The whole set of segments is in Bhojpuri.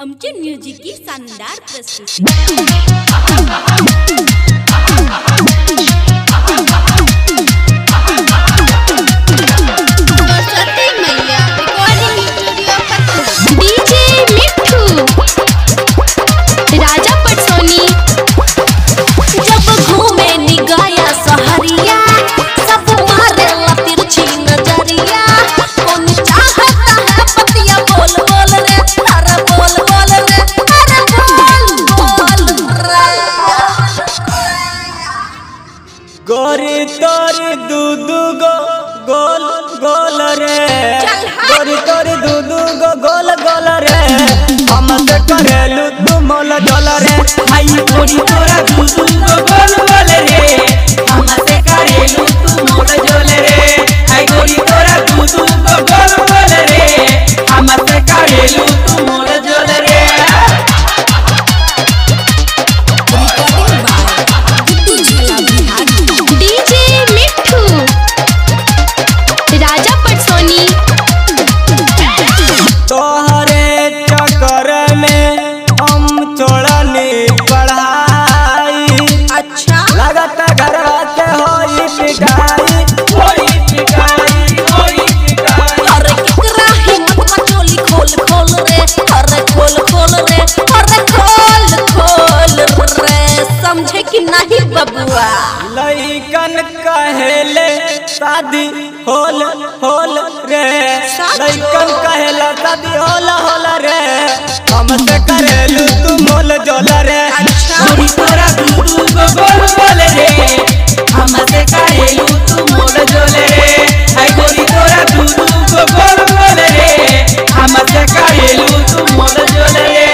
आमचे म्युझिक की शानदार प्रस्तुती। गोरी तोरी दूधू गो गोल गोल रे, गोरी तोरी दूधू गो गोल गोल रे, हमसे करेलू तू मोल जोल रे। आई गोरी तोरा दूधू गो गोल गोल रे, हमसे करेलू तू मोल जोल रे। आई गोरी तोरा दूधू गो गोल गोल रे, हमसे करेलू तू मोल जोल रे। तोहरे चक्कर में हम छोड़नी पढ़ाई, अच्छा लगता घर के होई पिटाई, होई पिटाई, होई पिटाई। अरे किकरा हिम्मत में चोली खोल खोल रे, अरे खोल खोल रे, अरे खोल खोल रे, समझे कि नहीं बबुआ। लइकन कहेले शादी होल होल रे, लइकन कहेला शादी होल होल रे, हमसे करेलू तू मोल जोल रे। गोरी तोरा दूधू गो गोल गोल रे, हमसे करेलू तू मोल जोल रे। आई गोरी तोरा दूधू गो गोल गोल रे, हमसे करेलू तू मोल जोल रे।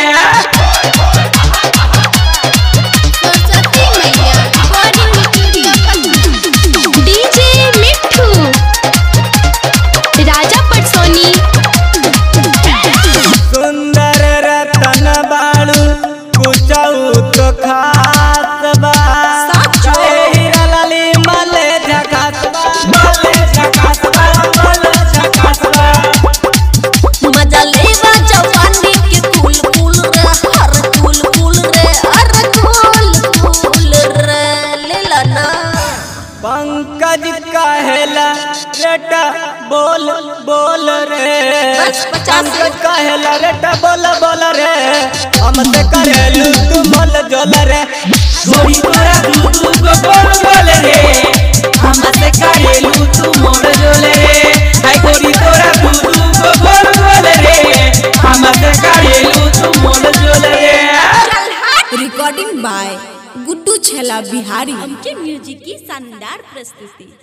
सुंदर रतन बालू कुचाऊ तो खास बा, हीरा लाली मले झकास बा, मले झकास बा, मले झकास बा। मजा लेवा जवानी के फूल फूल रे, हर फूल फूल रे, हर फूल फूल रे, ले ला ना। पंकज कहेला रेटा बोल बोल रे, पंकज कहेला रेटा बोल बोल रे, हमसे करेलू तू मोल जोल रे। गोरी तोरा दूधू गो गोल गोल रे, हमसे करेलू तू मोल जोल रे। आई गोरी तोरा दूधू गो गोल गोल रे, हमसे करेलू तू मोल जोल रे। रिकॉर्डिंग बाय गुड्डू छेला बिहारी। आमचे म्युझिक की शानदार प्रस्तुती।